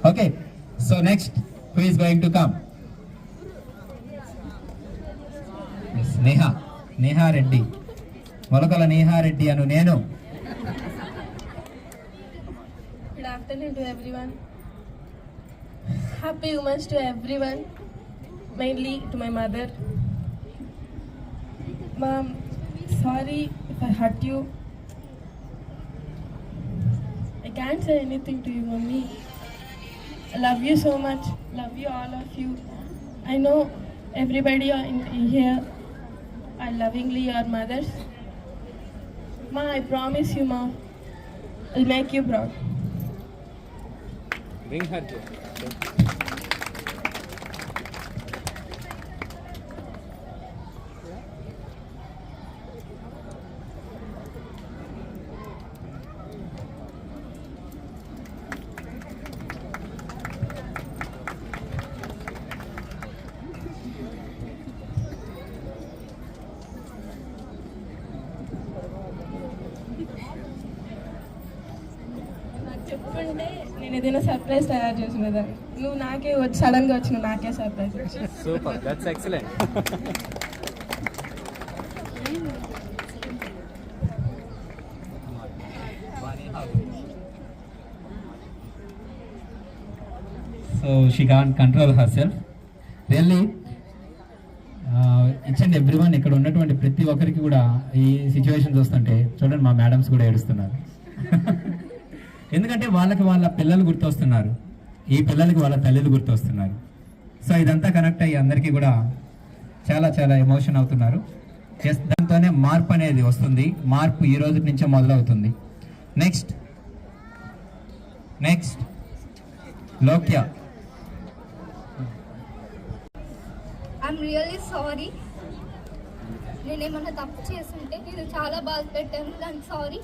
Okay, so next, who is going to come? Yes, Neha Reddy. Molakala Neha Reddy anu nenu. Good afternoon to everyone. Happy Women's to everyone, mainly to my mother. Mom, sorry if I hurt you. I can't say anything to you, Mommy. I love you so much. Love you, all of you. I know everybody in here are lovingly your mothers. Ma, I promise you, Mom, I'll make you proud. Bring her to. చెప్పుంటే నేను ఏదైనా surprise తయారు చేసినదాన్ని. నువ్వు నాకే వచ్చి సడన్గా వచ్చిన నాకే సర్ప్రైజ్ వచ్చి. Super, that's excellent. So she can't control herself. Really, each and everyone ఇక్కడ ఉన్నటువంటి ప్రతి ఒక్కరికి కూడా ఈ సిచ్యువేషన్ చూస్తుంటే చూడండి, మా మేడమ్స్ కూడా ఏడుస్తున్నారు. ఎందుకంటే వాళ్ళకి వాళ్ళ పిల్లలు గుర్తొస్తున్నారు, ఈ పిల్లలకి వాళ్ళ తల్లిలు గుర్తొస్తున్నారు. సో ఇదంతా కనెక్ట్ అయ్యి అందరికీ కూడా చాలా చాలా ఎమోషన్ అవుతున్నారు. దాంతోనే మార్పు అనేది వస్తుంది. మార్పు ఈ రోజు నుంచే మొదలవుతుంది. Next Lokya. I'm really sorry. నేనేమన్నా తప్పు చేస్తుంటే నేను చాలా బాధ పెట్టాను, దానికి సారీ.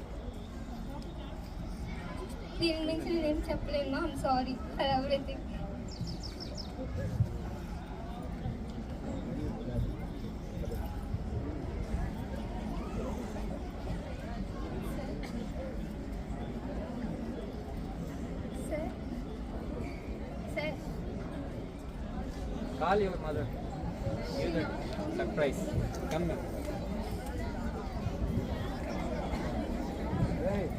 దీని నుంచి నేనేం చెప్పలేను. I'm sorry for everything. Call your mother. Give that surprise. Come now. Right.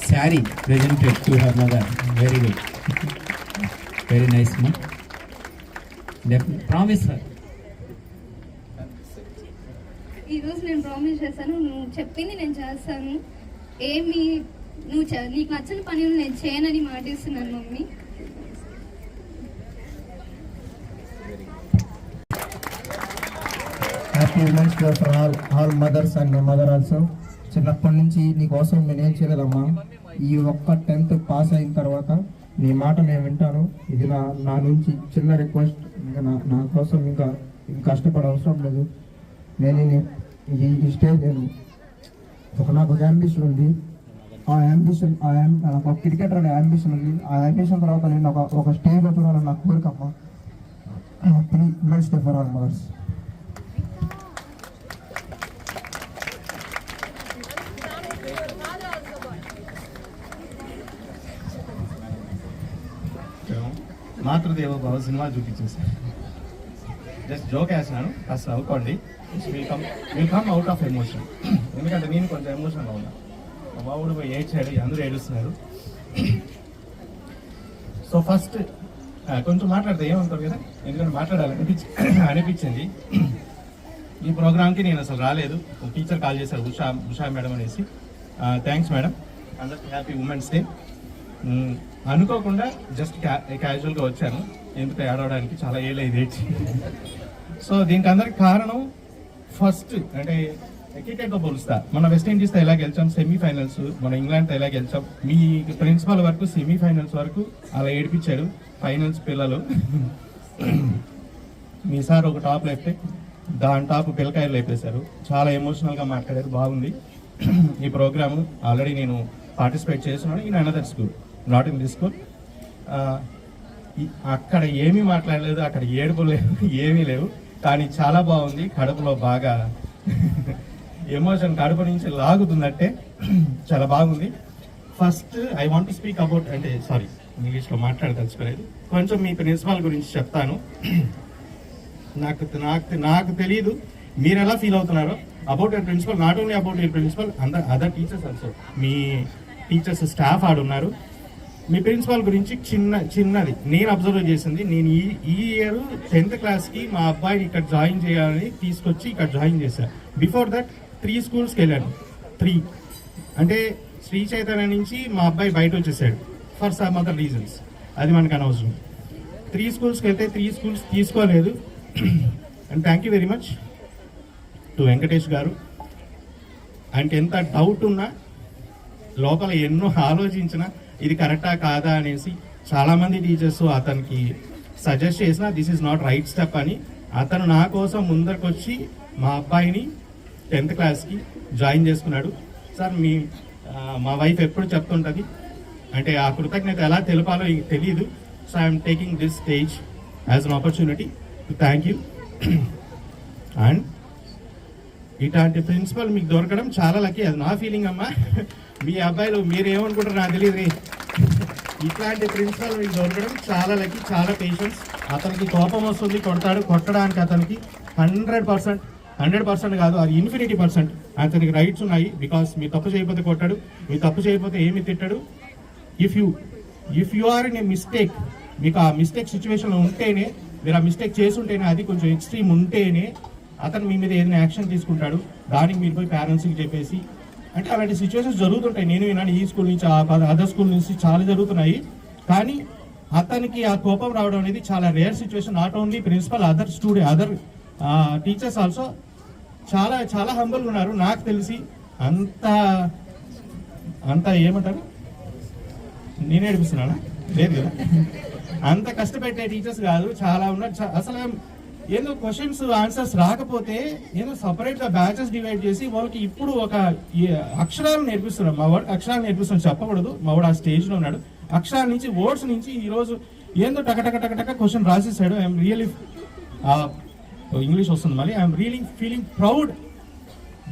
Saree presented to her mother. Very good. Very nice, ma. Promise her. ఈరోజు నేను ప్రామిస్ చేశాను, నువ్వు చెప్పింది నేను చేస్తాను. ఏమి నువ్వు నీకు నచ్చని పని నేను చేయనని మాటిస్తున్నాను mummy. Happy women's day for all mothers and mother also. చిన్నప్పటి నుంచి నీకోసం నేనేం చేయలేదమ్మా. ఈ ఒక్క 10th పాస్ అయిన తర్వాత నీ మాట నేను వింటాను. ఇది నా నుంచి చిన్న రిక్వెస్ట్. ఇంకా నా కోసం ఇంకా కష్టపడే అవసరం లేదు. నేను ఈ స్టేజ్ నాకు ఒక అంబిషన్ ఉంది. ఆ అంబిషన్ నాకు ఒక క్రికెటర్ అనే అంబిషన్ ఉంది. ఆ అంబిషన్ తర్వాత నేను ఒక స్టేజ్లో చూడాలని నాకు కోరికమ్మా. Women's day for all mothers. Matrudeva Bhava cinema చూపించేసాను. జస్ట్ జోక్ వేసినాను, కాస్త నవ్వుకోండి. Will come out of emotion. ఎందుకంటే నేను కొంచెం ఎమోషన్గా ఉన్నా. మా బాబుడు పోయి ఏడ్చాడు, అందరూ ఏడుస్తున్నారు. సో ఫస్ట్ కొంచెం మాట్లాడితే ఏమంటారు కదా, ఎందుకంటే అనిపించింది. ఈ ప్రోగ్రామ్కి నేను అసలు రాలేదు. టీచర్ కాల్ చేశారు, ఉషా మేడం అనేసి. Thanks madam. అందరికీ హ్యాపీ ఉమెన్స్ డే. అనుకోకుండా జస్ట్ క్యాజువల్గా వచ్చాను, ఎందుకు ఏడవడానికి, చాలా ఏలేదు ఏడ్చి. సో దీనికి అందరికి కారణం ఫస్ట్ అంటే క్రికెట్తో పోలుస్తా, మన వెస్టిండీస్తో ఎలా గెలిచాం సెమీఫైనల్స్, మన ఇంగ్లాండ్తో ఎలా గెలిచాం, మీ ప్రిన్సిపల్ వరకు సెమీఫైనల్స్ వరకు అలా ఏడిపించాడు. ఫైనల్స్ పిల్లలు మీ సార్ ఒక టాప్ లేపితే దాని టాప్ పిల్లకాయలు లేపేశారు. చాలా ఎమోషనల్గా మాట్లాడారు, బాగుంది. ఈ ప్రోగ్రాము ఆల్రెడీ నేను పార్టిసిపేట్ చేస్తున్నాను in another school, not in this school. అక్కడ ఏమీ మాట్లాడలేదు, అక్కడ ఏడుపులు లేవు, ఏమీ లేవు, కానీ చాలా బాగుంది. కడుపులో బాగా ఎమోషన్ కడుపు నుంచి లాగుతుందంటే చాలా బాగుంది. First I want to speak about, అంటే సారీ ఇంగ్లీష్లో మాట్లాడదలుచుకోలేదు, కొంచెం మీ ప్రిన్సిపాల్ గురించి చెప్తాను. నాకు తెలియదు మీరు ఎలా ఫీల్ అవుతున్నారో about your principal, not only about your principal, other teachers also. మీ టీచర్స్ స్టాఫ్ ఆడున్నారు. మీ ప్రిన్సిపాల్ గురించి చిన్నది నేను అబ్జర్వ్ చేసింది, నేను ఈ ఇయర్ 10th క్లాస్కి మా అబ్బాయిని ఇక్కడ జాయిన్ చేయాలని తీసుకొచ్చి ఇక్కడ జాయిన్ చేశాను. బిఫోర్ దట్ 3 స్కూల్స్కి వెళ్ళాను. 3 అంటే శ్రీ చైతన్య నుంచి మా అబ్బాయి బయట వచ్చేసాడు ఫర్ సమ్ అదర్ రీజన్స్, అది మనకు అనవసరం. 3 స్కూల్స్కి వెళ్తే 3 స్కూల్స్ తీసుకోలేదు. And thank you very much to Venkatesh గారు. ఆయనకి ఎంత డౌట్ ఉన్నా లోపల ఎన్నో ఆలోచించినా ఇది కరెక్టా కాదా అనేసి చాలామంది టీచర్స్ అతనికి సజెస్ట్ చేసినా this is not right step అని అతను నా కోసం ముందరికి వచ్చి మా అబ్బాయిని 10th క్లాస్కి జాయిన్ చేసుకున్నాడు. సార్ మా వైఫ్ ఎప్పుడు చెప్తుంటుంది, అంటే ఆ కృతజ్ఞత ఎలా తెలపాలో తెలియదు. So I'm taking this stage as an opportunity to thank you. And ఇట్లాంటి ప్రిన్సిపల్ మీకు దొరకడం చాలా లక్కీ, అది నా ఫీలింగ్ అమ్మా. మీ అబ్బాయిలు మీరు ఏమనుకుంటారో నాకు తెలియదు, ఇట్లాంటి ప్రిన్సిపల్ మీకు దొరకడం చాలా లక్కీ, చాలా పేషెన్స్. అతనికి కోపం వస్తుంది, కొట్టడానికి అతనికి 100% కాదు, అది ఇన్ఫినిటీ% అతనికి రైట్స్ ఉన్నాయి. బికాస్ మీరు తప్పు చేయకపోతే కొట్టాడు, మీరు తప్పు చేయకపోతే ఏమి తిట్టాడు. If you are in a mistake, మీకు ఆ మిస్టేక్ సిచ్యువేషన్లో ఉంటేనే, మీరు ఆ మిస్టేక్ చేసుంటేనే, అది కొంచెం ఎక్స్ట్రీమ్ ఉంటేనే అతను మీ మీద ఏదైనా యాక్షన్ తీసుకుంటాడు. దానికి మీరు పోయి పేరెంట్స్కి చెప్పేసి, అంటే అలాంటి సిచ్యువేషన్స్ జరుగుతుంటాయి. నేను విన్నాను ఈ స్కూల్ నుంచి అదర్ స్కూల్ నుంచి చాలా జరుగుతున్నాయి. కానీ అతనికి ఆ కోపం రావడం అనేది చాలా rare situation. Not only principal, other teachers also చాలా చాలా హంబుల్గా ఉన్నారు. నాకు తెలిసి అంత ఏమంటారు, నేను ఏడిపిస్తున్నానా? లేదు కదా, అంత కష్టపెట్టే టీచర్స్ కాదు, చాలా ఉన్నారు. అసలు ఏదో క్వశ్చన్స్ ఆన్సర్స్ రాకపోతే ఏదో సపరేట్గా బ్యాచెస్ డివైడ్ చేసి వాళ్ళకి ఇప్పుడు ఒక అక్షరాలు నేర్పిస్తున్నాడు. మా వాడు అక్షరాలు నేర్పిస్తున్నాడు, చెప్పకూడదు, మా వాడు ఆ స్టేజ్లో ఉన్నాడు. అక్షరాల నుంచి, వర్డ్స్ నుంచి ఈరోజు ఏందో టక క్వశ్చన్ రాసేసాడు. ఐఎమ్ రియలీ, ఇంగ్లీష్ వస్తుంది మళ్ళీ, I'm really feeling proud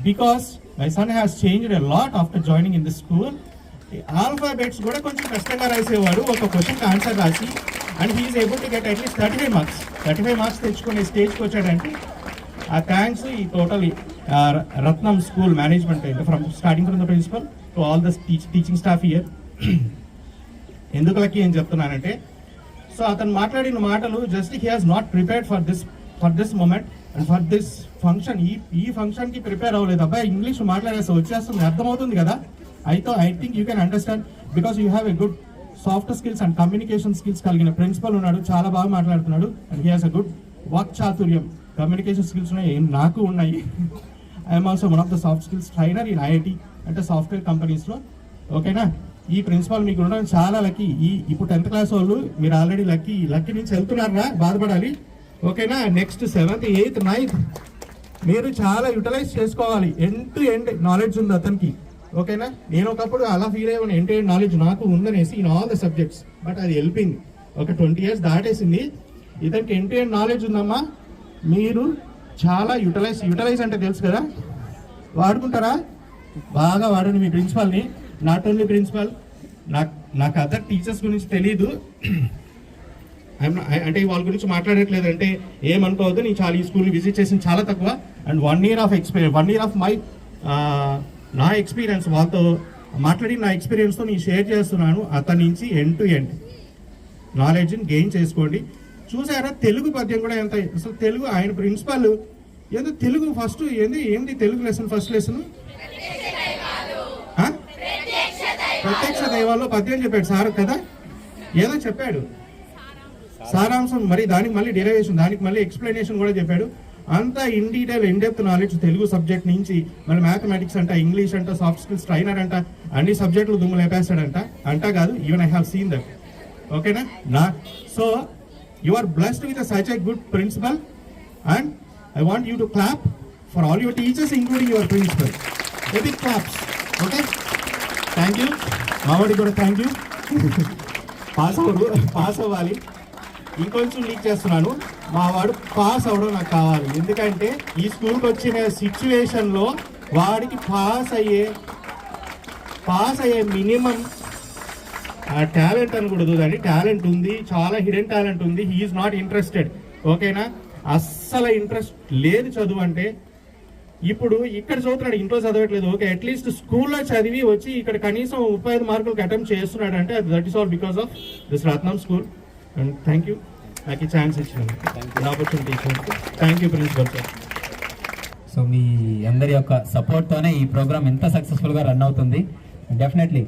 because my son has changed a lot after joining in this school. Alphabets కూడా కొంచెం కష్టంగా రాసేవాడు, ఒక క్వశ్చన్కి ఆన్సర్ రాసి, and he's able to get at least 35 marks తెచ్చుకునే స్టేజ్కి వచ్చాడంటే ఆ థ్యాంక్స్ ఈ total Ratnam school management, starting from the principal to all the teaching staff year. ఎందుకు లక్కీ ఏం చెప్తున్నానంటే, సో అతను మాట్లాడిన మాటలు just he has not prepared for this moment and for this function. ఈ ఫంక్షన్కి ప్రిపేర్ అవ్వలేదు. అబ్బాయి ఇంగ్లీష్ మాట్లాడేస్తే వచ్చేస్తుంది, అర్థమవుతుంది కదా. I think you can understand because you have a good soft skills and communication skills కలిగిన ప్రిన్సిపల్ ఉన్నాడు, చాలా బాగా మాట్లాడుతున్నాడు. And he has a good వాక్ చాతుర్యం, కమ్యూనికేషన్ స్కిల్స్ ఉన్నాయి, నాకు ఉన్నాయి. I'm also one of the soft skills trainer in IIT, అంటే సాఫ్ట్వేర్ కంపెనీస్లో. ఓకేనా, ఈ ప్రిన్సిపల్ మీకు ఉండడం చాలా లక్కీ. ఇప్పుడు 10th క్లాస్ వాళ్ళు మీరు ఆల్రెడీ లక్కీ నుంచి వెళ్తున్నారా, బాధపడాలి. ఓకేనా, నెక్స్ట్ 7th 8th 9th మీరు చాలా యూటిలైజ్ చేసుకోవాలి. ఎండ్ టు ఎండ్ నాలెడ్జ్ ఉంది అతనికి. ఓకేనా, నేను ఒకప్పుడు అలా ఫీల్ అయ్యాను, ఎంటైర్ నాలెడ్జ్ నాకు ఉందనేసి in all the subjects. But అది వెళ్ళిపోయింది, ఒక 20 years దాటేసింది. ఇతనికి ఎంటైర్ నాలెడ్జ్ ఉందమ్మా. మీరు చాలా యూటిలైజ్ అంటే తెలుసు కదా, వాడుకుంటారా? బాగా వాడండి మీ ప్రిన్సిపల్ని. నాట్ ఓన్లీ ప్రిన్సిపల్, నాకు అదర్ టీచర్స్ గురించి తెలీదు, అంటే వాళ్ళ గురించి మాట్లాడట్లేదు అంటే ఏమనుకోవద్దు. నేను చాలా ఈ స్కూల్ని విజిట్ చేసింది చాలా తక్కువ. అండ్ 1 year ఆఫ్ మై నా ఎక్స్పీరియన్స్, వాళ్ళతో మాట్లాడి నా ఎక్స్పీరియన్స్తో నేను షేర్ చేస్తున్నాను. అతని నుంచి ఎండ్ టు ఎండ్ నాలెడ్జ్ని గెయిన్ చేసుకోండి. చూసారా, తెలుగు పద్యం కూడా ఎంత అసలు తెలుగు, ఆయన ప్రిన్సిపల్ ఏదో తెలుగు ఫస్ట్ ఏంది తెలుగు లెసన్, ఫస్ట్ లెసన్ ప్రత్యక్ష దైవాల్లో పద్యం చెప్పాడు సార్ కదా, ఏదో చెప్పాడు సారాంశం, మరి దానికి మళ్ళీ డెరివేషన్, దానికి మళ్ళీ ఎక్స్ప్లెనేషన్ కూడా చెప్పాడు. అంతా in detail in depth knowledge Telugu subject నుంచి మళ్ళీ మ్యాథమెటిక్స్ అంట, ఇంగ్లీష్ అంట, సాఫ్ట్ స్కిల్స్ ట్రైనర్ అంట, అన్ని సబ్జెక్టులు దుమ్ము లేపేస్తాడంట. కాదు, even I have seen that. ఓకేనా నా? So you are blessed with such a good principal and I want you to clap for all your teachers including your principal. A big claps. Okay, thank you. మావాడికి కూడా thank you. Pass అవ్వాలి. ఇంకొంచెం leak చేస్తున్నాను, మా వాడు pass అవ్వడం నాకు కావాలి. ఎందుకంటే ఈ స్కూల్కి వచ్చిన సిచ్యువేషన్లో వాడికి పాస్ అయ్యే మినిమం టాలెంట్ అనకూడదు కానీ టాలెంట్ ఉంది, చాలా హిడెన్ టాలెంట్ ఉంది. He's not interested. ఓకేనా? అస్సలు ఇంట్రెస్ట్ లేదు చదువు అంటే. ఇప్పుడు ఇక్కడ చదువుతున్నాడు, ఇంట్లో చదవట్లేదు. ఓకే, అట్లీస్ట్ స్కూల్లో చదివి వచ్చి ఇక్కడ కనీసం 35 మార్కులకు అటెంప్ట్ చేస్తున్నాడు అంటే that is all because of this Ratnam school. And thank you నాకు ఈ ఛాన్స్ ఇచ్చినందుకు, ఆపర్చునిటీ ఇచ్చినందుకు. Thank you principal sir. So మీ అందరి యొక్క సపోర్ట్తోనే ఈ ప్రోగ్రామ్ ఎంత సక్సెస్ఫుల్గా రన్ అవుతుంది. డెఫినెట్లీ